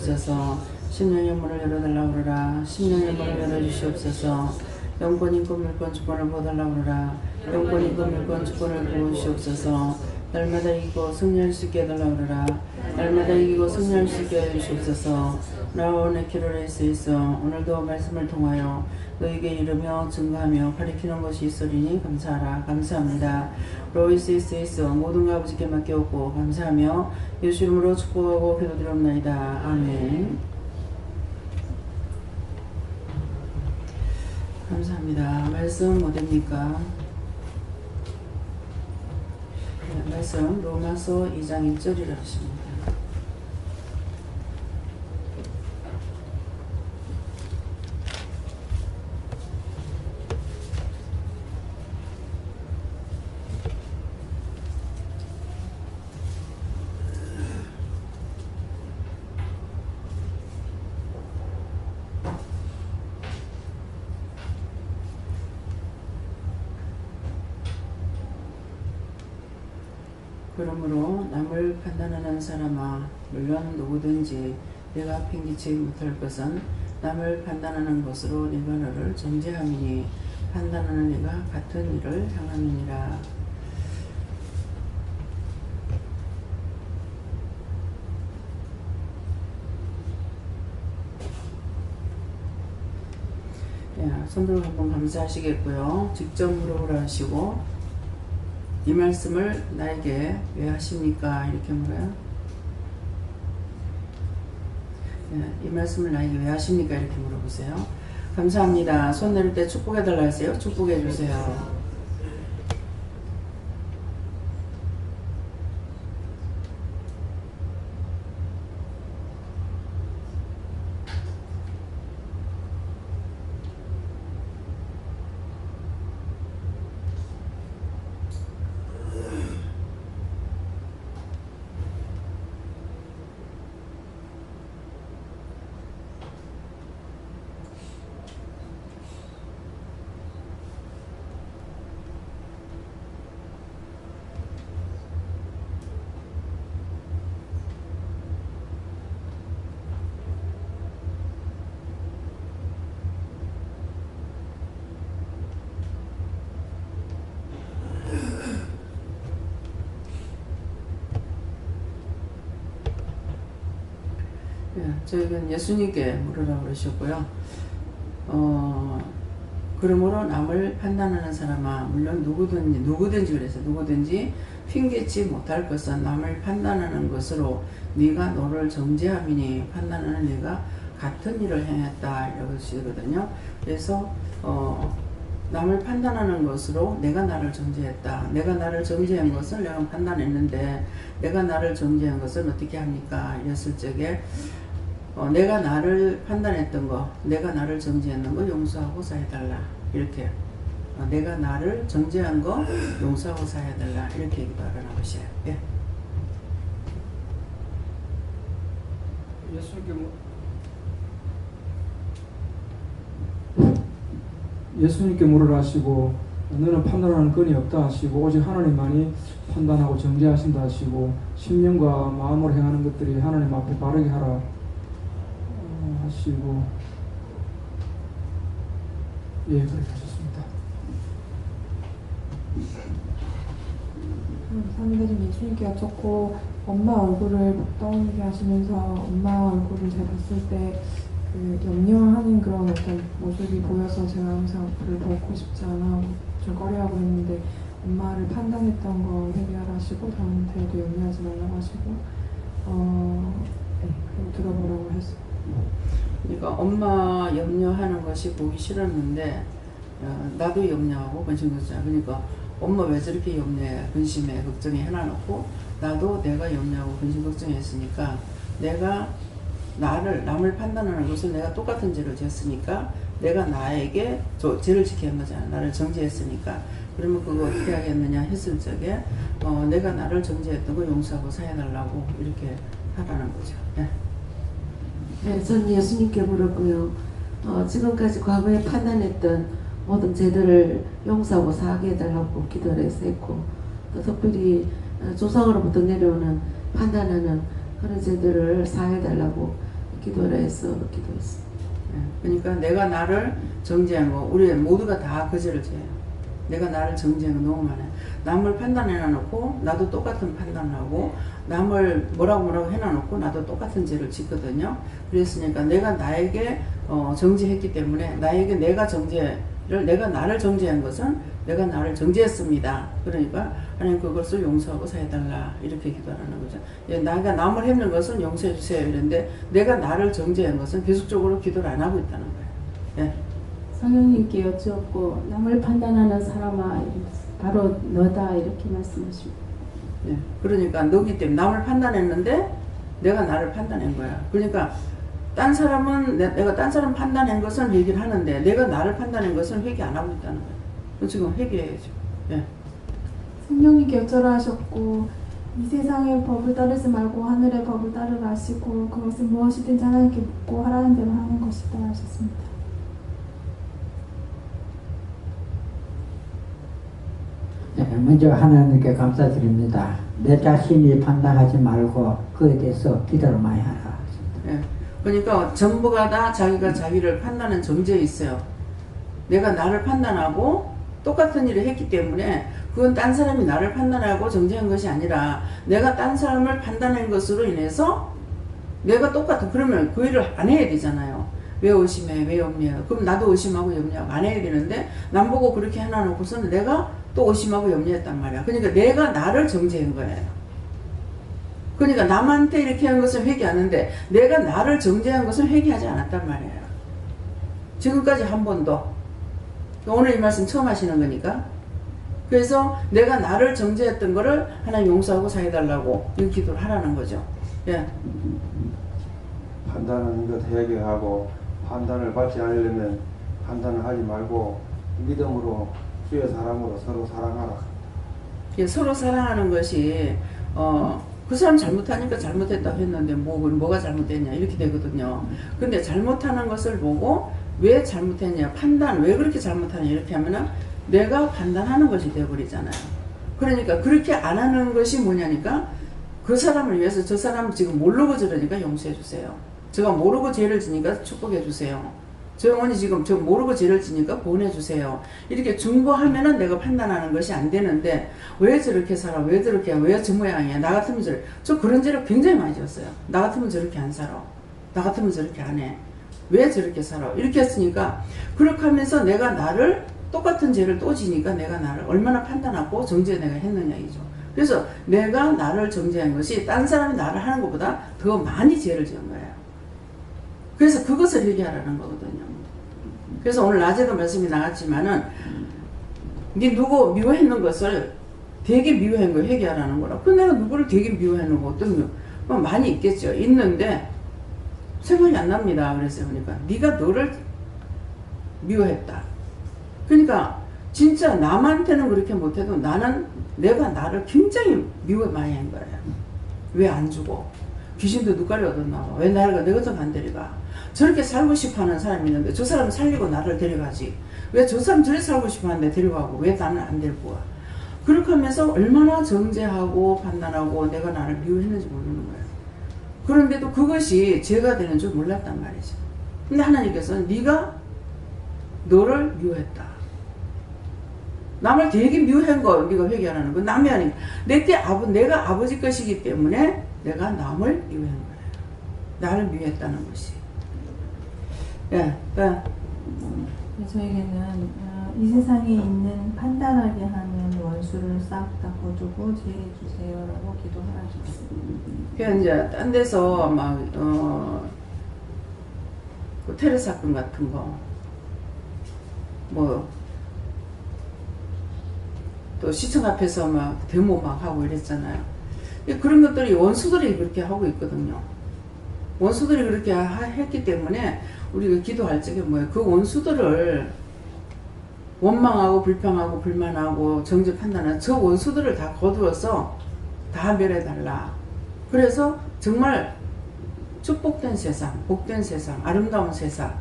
주시옵소서. 심령의 문을 열어달라고 그러라. 심령의 문을 열어주시옵소서. 영권 인권 물권 주권을 보달라고 그러라. 영권 인권 물권 주권을 부어주시옵소서. 날마다 이기고 승리할 수 있게 해달라고 그러라. 날마다 이기고 승리할 수 있게 해주시옵소서. 나오는 기로를 있어 오늘도 말씀을 통하여 너에게 이르며 증거하며 가리키는 것이 있으리니 감사하라. 감사합니다. 로이스 있어 모든 거 아버지께 맡겨오고 감사하며 예수 이름으로 축복하고 기도드리옵나이다. 아멘. 감사합니다. 말씀 어딥니까? 네, 말씀 로마서 2장 1절이라 하십니다. 그러므로 남을 판단하는 사람아 물론 누구든지 내가 핑계치 못할 것은 남을 판단하는 것으로 네가 너를 정죄함이니 판단하는 네가 같은 일을 향함이니라. 손들고 한번 감사하시겠고요. 직접 물어보라 하시고 이 말씀을 나에게 왜 하십니까? 이렇게 물어요. 이 말씀을 나에게 왜 하십니까? 이렇게 물어보세요. 감사합니다. 손 내릴 때 축복해달라 하세요. 축복해주세요. 저희는 예수님께 물으라고 그러셨고요. 그러므로 남을 판단하는 사람아 물론 누구든지 그래서 누구든지 핑계치 못할 것은 남을 판단하는 것으로 네가 너를 정죄함이니 판단하는 네가 같은 일을 행했다 이렇게 쓰거든요. 그래서 남을 판단하는 것으로 내가 나를 정죄했다. 내가 나를 정죄한 것을 내가 판단했는데 내가 나를 정죄한 것을 어떻게 합니까? 이랬을 적에 내가 나를 판단했던 거, 내가 나를 정죄했는 거 용서하고 사해달라. 이렇게 내가 나를 정죄한 거 용서하고 사해달라. 이렇게 기도하라는 것이에요. 예. 예수님께 물으라 하시고 너는 판단하는 건이 없다 하시고 오직 하나님만이 판단하고 정죄하신다 하시고 심령과 마음으로 행하는 것들이 하나님 앞에 바르게 하라 하시고 예 그렇게 하셨습니다. 사람들이 예수님께 여쭙고 엄마 얼굴을 떠올리게 하시면서 엄마 얼굴을 제가 봤을 때 그 염려하는 그런 어떤 모습이 보여서 제가 항상 그를 보고 싶지 않아 좀 꺼려하고 있는데 엄마를 판단했던 거 해결 하시고 저한테도 염려하지 말라고 하시고 그리고 들어보라고 했어요. 그러니까 엄마 염려하는 것이 보기 싫었는데 나도 염려하고 근심걱정. 그러니까 엄마 왜 저렇게 염려해 근심해 걱정해 해놔놓고 나도 내가 염려하고 근심걱정했으니까 내가 남을 판단하는 것을 내가 똑같은 죄를 지었으니까 내가 나에게 죄를 지키는 거잖아. 나를 정죄했으니까. 그러면 그거 어떻게 하겠느냐 했을 적에 내가 나를 정죄했던 거 용서하고 사해달라고 이렇게 하라는 거죠. 네. 네, 전 예수님께 물었고요. 지금까지 과거에 판단했던 모든 죄들을 용서하고 사하게 해달라고 기도를 했고 또 특별히 조상으로부터 내려오는 판단하는 그런 죄들을 사해달라고 기도를 해서 기도했습니다. 예, 그러니까 내가 나를 정죄한 거 우리 모두가 다 그 죄를 져요. 내가 나를 정죄한 거 너무 많아요. 남을 판단해 놔놓고 나도 똑같은 판단을 하고 남을 뭐라고 해놔놓고 나도 똑같은 죄를 짓거든요. 그랬으니까 내가 나에게 정죄했기 때문에 나에게 내가 나를 정죄한 것은 내가 나를 정죄했습니다. 그러니까 하나님 그것을 용서하고 사해달라 이렇게 기도하는 거죠. 예, 내가 남을 했는 것은 용서해 주세요 이런데 내가 나를 정죄한 것은 계속적으로 기도를 안 하고 있다는 거예요. 예. 성령님께 여쭈었고 남을 판단하는 사람아 바로 너다 이렇게 말씀하십니다. 예. 그러니까 너기 때문에 남을 판단했는데 내가 나를 판단한 거야. 그러니까 딴 사람은 내가 딴 사람 판단한 것은 회개를 하는데 내가 나를 판단한 것은 회개 안 하고 있다는 거야. 지금 회개해야죠. 예. 성령님께 어쩌라 하셨고 이 세상의 법을 따르지 말고 하늘의 법을 따르라 하시고 그것은 무엇이든지 하나님께 묻고 하라는 대로 하는 것이다 하셨습니다. 네, 먼저 하나님께 감사드립니다. 내 자신이 판단하지 말고 그에 대해서 기도를 많이 하라. 예. 그러니까 전부가 다 자기가 자기를 판단하는 정죄에 있어요. 내가 나를 판단하고 똑같은 일을 했기 때문에 그건 딴 사람이 나를 판단하고 정죄한 것이 아니라 내가 딴 사람을 판단한 것으로 인해서 내가 똑같은 그러면 그 일을 안 해야 되잖아요. 왜 의심해 왜 염려해 그럼 나도 의심하고 염려하고 안 해야 되는데 남 보고 그렇게 해놔놓고서는 내가 또 의심하고 염려했단 말이야. 그러니까 내가 나를 정죄한 거예요. 그러니까 남한테 이렇게 한 것은 회개하는데 내가 나를 정죄한 것은 회개하지 않았단 말이에요. 지금까지 한 번도. 오늘 이 말씀 처음 하시는 거니까. 그래서 내가 나를 정죄했던 거를 하나님 용서하고 사해달라고 이 기도를 하라는 거죠. 예. 판단하는 것 회개하고 판단을 받지 않으려면 판단을 하지 말고 믿음으로 주의 사랑으로 서로 사랑하라. 예, 서로 사랑하는 것이 그 사람 잘못하니까 잘못했다고 했는데 뭐가 잘못됐냐 이렇게 되거든요. 근데 잘못하는 것을 보고 왜 잘못했냐 판단 왜 그렇게 잘못하냐 이렇게 하면은 내가 판단하는 것이 되어버리잖아요. 그러니까 그렇게 안 하는 것이 뭐냐니까 그 사람을 위해서 저 사람 지금 모르고 저러니까 용서해 주세요. 제가 모르고 죄를 지니까 축복해 주세요. 저 어머니 지금 저 모르고 죄를 지니까 구원해 주세요. 이렇게 중보하면은 내가 판단하는 것이 안 되는데 왜 저렇게 살아 왜 저렇게 왜 저 모양이야 나 같으면 저 그런 죄를 굉장히 많이 지었어요. 나 같으면 저렇게 안 살아 나 같으면 저렇게 안 해 왜 저렇게 살아 이렇게 했으니까 그렇게 하면서 내가 나를 똑같은 죄를 또 지니까 내가 나를 얼마나 판단하고 정죄 내가 했느냐 이죠. 그래서 내가 나를 정죄한 것이 딴 사람이 나를 하는 것보다 더 많이 죄를 지은 거예요. 그래서 그것을 회개하라는 거거든요. 그래서 오늘 낮에도 말씀이 나갔지만은 네 누구 미워했는 것을 되게 미워한 거 회개하라는 거라. 그 내가 누구를 되게 미워했는 거 어떤 뭐 많이 있겠죠. 있는데 생각이 안 납니다. 그래서 그러니까 네가 너를 미워했다. 그러니까 진짜 남한테는 그렇게 못해도 나는 내가 나를 굉장히 미워 많이 한 거예요. 왜 안 주고 귀신도 눈깔이 얻었나 봐. 왜 나를 내 것도 안 데려가. 저렇게 살고 싶어 하는 사람이 있는데 저 사람 살리고 나를 데려가지. 왜 저 사람 저렇게 살고 싶어 하는데 데려가고 왜 나는 안 데리고 와. 그렇게 하면서 얼마나 정죄하고 판단하고 내가 나를 미워했는지 모르는 거예요. 그런데도 그것이 죄가 되는 줄 몰랐단 말이죠. 근데 하나님께서는 네가 너를 미워했다. 남을 되게 미워한 거 네가 회개하라는 거. 남이 아니고 내가 아버지 것이기 때문에 내가 남을 미워한 거예요. 나를 미워했다는 것이. 예, 네, 저에게는 이 세상에 있는 판단하게 하는 원수를 싹 다 거두고 지혜해 주세요라고 기도하라 하셨습니다. 그냥 이제 딴 데서 막 그 테러 사건 같은 거 뭐 또 시청 앞에서 막 데모 막 하고 이랬잖아요. 그런 것들이 원수들이 그렇게 하고 있거든요. 원수들이 그렇게 했기 때문에 우리가 기도할 적에 뭐예요? 그 원수들을 원망하고 불평하고 불만하고 정죄 판단하는 저 원수들을 다 거두어서 다 멸해달라. 그래서 정말 축복된 세상, 복된 세상, 아름다운 세상,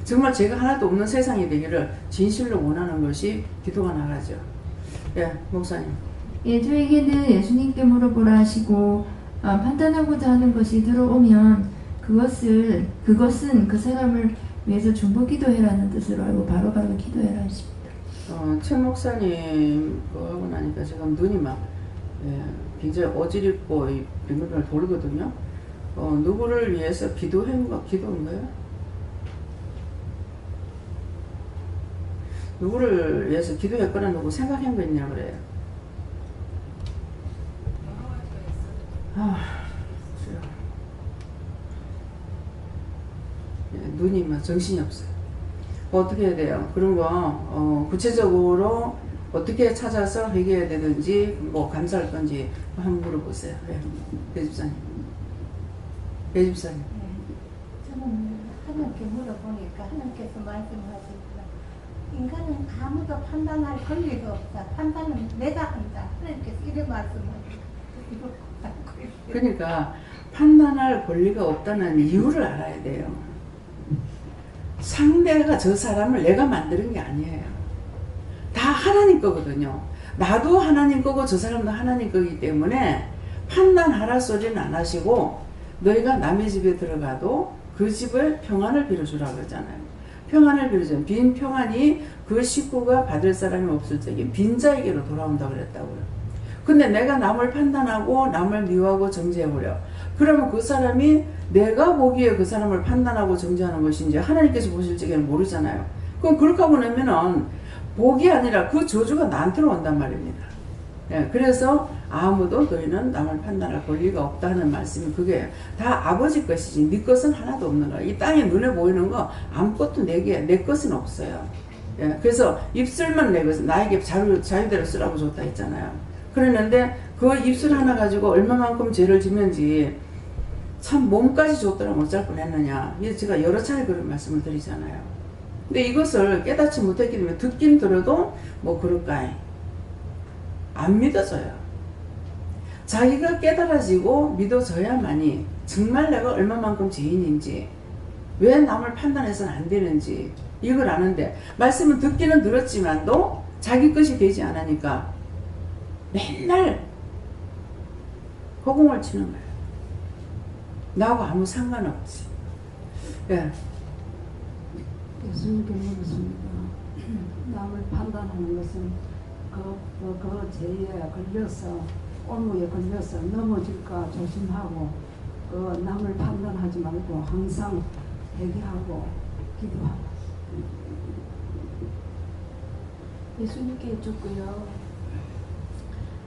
정말 죄가 하나도 없는 세상이 되기를 진실로 원하는 것이 기도가 나가죠. 예, 목사님. 예, 저에게는 예수님께 물어보라 하시고 판단하고자 하는 것이 들어오면 그것은 그 사람을 위해서 중보 기도해라는 뜻으로 알고 바로바로 기도해라 하십니다. 최 목사님 그거 하고 나니까 지금 눈이 막 굉장히 어지럽고 이 빙글빙글 돌거든요. 누구를 위해서 기도한 거예요? 누구를 위해서 기도했거나 누구 생각한 거 있냐 그래요. 눈이 막 정신이 없어요. 어떻게 해야 돼요? 그런 거 구체적으로 어떻게 찾아서 해결해야 되든지 뭐 감사할 건지 한번 물어보세요. 배 집사님. 배 집사님. 저는 하나님께 물어보니까 하나님께서 말씀하시더라. 인간은 아무도 판단할 권리가 없다. 판단은 내가 한다. 하나님께서 이런 말씀하시고 그러니까 판단할 권리가 없다는 이유를 알아야 돼요. 상대가 저 사람을 내가 만드는 게 아니에요. 다 하나님 거거든요. 나도 하나님 거고 저 사람도 하나님 거기 때문에 판단하라 소리는 안 하시고 너희가 남의 집에 들어가도 그 집을 평안을 빌어주라 그러잖아요. 평안을 빌어주면 빈 평안이 그 식구가 받을 사람이 없을 적에 빈자에게로 돌아온다고 그랬다고요. 근데 내가 남을 판단하고 남을 미워하고 정죄해버려. 그러면 그 사람이 내가 보기에 그 사람을 판단하고 정죄하는 것인지 하나님께서 보실 적에는 모르잖아요. 그럼 그렇게 하고 나면은 복이 아니라 그 저주가 나한테로 온단 말입니다. 그래서 아무도 너희는 남을 판단할 권리가 없다는 말씀이 그게 다 아버지 것이지 네 것은 하나도 없는 거야. 이 땅에 눈에 보이는 거 아무것도 내 것은 없어요. 그래서 입술만 내 것은 나에게 자유대로 쓰라고 줬다 했잖아요. 그랬는데 그 입술 하나 가지고 얼마만큼 죄를 짓는지 참 몸까지 줬더라면 어쩔 뻔했느냐. 제가 여러 차례 그런 말씀을 드리잖아요. 근데 이것을 깨닫지 못했기 때문에 듣긴 들어도 뭐 그럴까이 안 믿어져요. 자기가 깨달아지고 믿어져야만이 정말 내가 얼마만큼 죄인인지 왜 남을 판단해서는 안 되는지 이걸 아는데 말씀은 듣기는 들었지만도 자기 것이 되지 않으니까 맨날 허공을 치는 거예요. 나하고 아무 상관없지. 예수님께 물었습니다. 남을 판단하는 것은 그 죄에 걸려서 올무에 걸려서 넘어질까 조심하고 남을 판단하지 말고 항상 회개하고 기도하고. 예수님께 여쭙고요.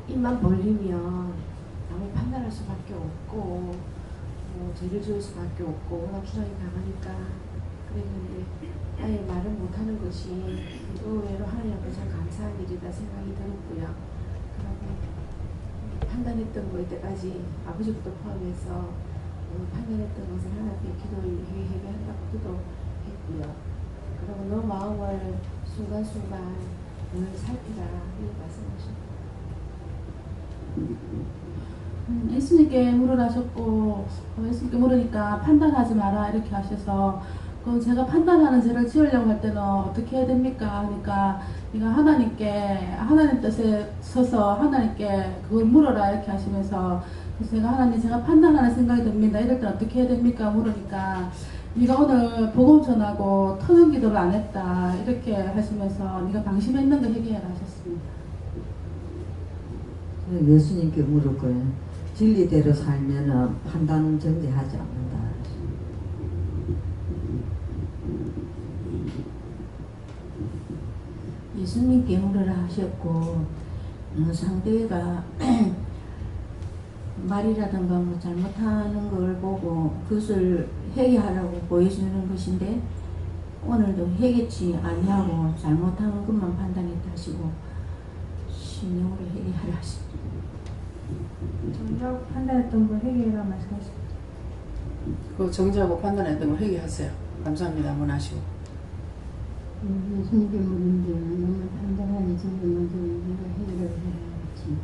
입만 벌리면 남을 판단할 수밖에 없고 죄를 지을 수밖에 없고 워낙 주장이 강하니까 그랬는데 아예 말을 못하는 것이 의외로 하나님 앞에 참 감사한 일이다 생각이 들었고요. 그리고 판단했던 거 이때까지 아버지부터 포함해서 판단했던 것을 하나님 앞에 회개한다고 기도했고요. 그리고 너 마음을 순간순간 늘 살피라 이렇게 말씀하셨고 예수님께 물으라 하셨고 예수님께 물으니까 판단하지 마라 이렇게 하셔서 그럼 제가 판단하는 죄를 지으려고 할 때는 어떻게 해야 됩니까? 그러니까 네가 하나님 뜻에 서서 하나님께 그걸 물어라 이렇게 하시면서 그래서 제가 판단하는 생각이 듭니다. 이럴 때는 어떻게 해야 됩니까? 물으니까 네가 오늘 복음 전하고 터는 기도를 안 했다 이렇게 하시면서 네가 방심했는 거 회개해라 하셨습니다. 예수님께 물었고요. 진리대로 살면 판단 정죄하지 않는다. 예수님께 물으라 하셨고 상대가 말이라든가 뭐 잘못하는 걸 보고 그것을 회개하라고 보여주는 것인데 오늘도 회개치 아니하고 잘못한 것만 판단했다 하시고 신령으로 회개하라 하십니다. 정작 판단했던 걸 회개해라 말씀하십니다. 그 정지하고 판단했던 걸 회개하세요. 감사합니다. 문하시고. 예수님께 물은데 너무 판단하니 정말 먼저 내가 해결을 해야지.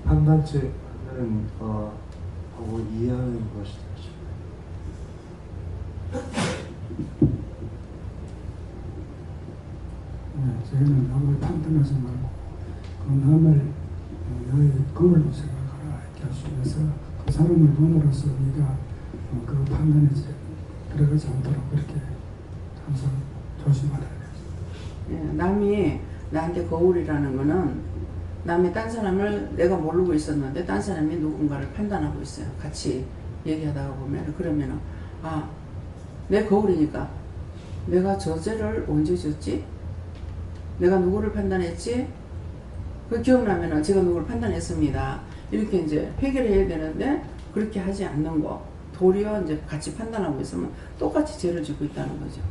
판단은 하고 이해하는 것이다. 저희는 남을 판단하지 말고 그 남을 너의 거울로 생각하라. 판단을 봄으로써 네가 그 판단에 들어가지 않도록 그렇게 항상 조심하라. 예, 남이 나한테 거울이라는 거는 남이 딴 사람을 내가 모르고 있었는데 딴 사람이 누군가를 판단하고 있어요. 같이 얘기하다가 보면 그러면은 아, 내 거울이니까 내가 저 죄를 언제 지었지? 내가 누구를 판단했지? 그 기억나면은 제가 누구를 판단했습니다. 이렇게 이제 해결해야 되는데 그렇게 하지 않는 거. 도리어 이제 같이 판단하고 있으면 똑같이 죄를 짓고 있다는 거죠.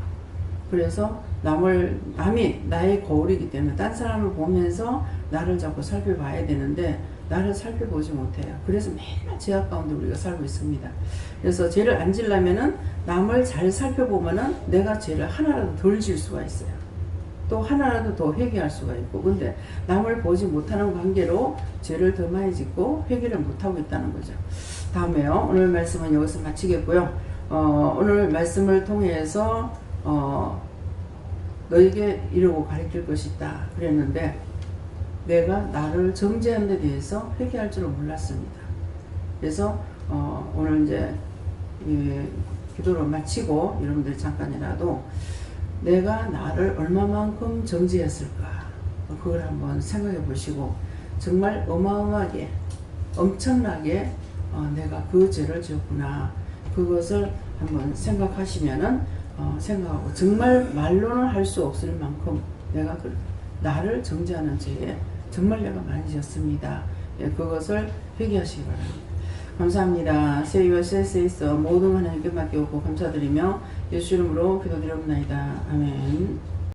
그래서 남이 나의 거울이기 때문에 딴 사람을 보면서 나를 자꾸 살펴봐야 되는데 나를 살펴보지 못해요. 그래서 맨날 죄악 가운데 우리가 살고 있습니다. 그래서 죄를 안 지려면은 남을 잘 살펴보면은 내가 죄를 하나라도 덜 질 수가 있어요. 또 하나라도 더 회개할 수가 있고, 근데 남을 보지 못하는 관계로 죄를 더 많이 짓고 회개를 못하고 있다는 거죠. 다음에요. 오늘 말씀은 여기서 마치겠고요. 오늘 말씀을 통해서 너에게 이러고 가르칠 것이다 그랬는데 내가 나를 정죄한 데 대해서 회개할 줄은 몰랐습니다. 그래서 오늘 이제 기도를 마치고 여러분들이 잠깐이라도 내가 나를 얼마만큼 정죄했을까 그걸 한번 생각해 보시고 정말 어마어마하게 엄청나게 내가 그 죄를 지었구나 그것을 한번 생각하시면은 생각하고 정말 말로는 할 수 없을 만큼 내가 나를 정죄하는 죄에 정말 내가 많이 지었습니다. 예, 그것을 회개하시기 바랍니다. 감사합니다. 세이와 세세이서 모든 하나님께 맡겨오고 감사드리며 예수 이름으로 기도드리옵나이다. 아멘.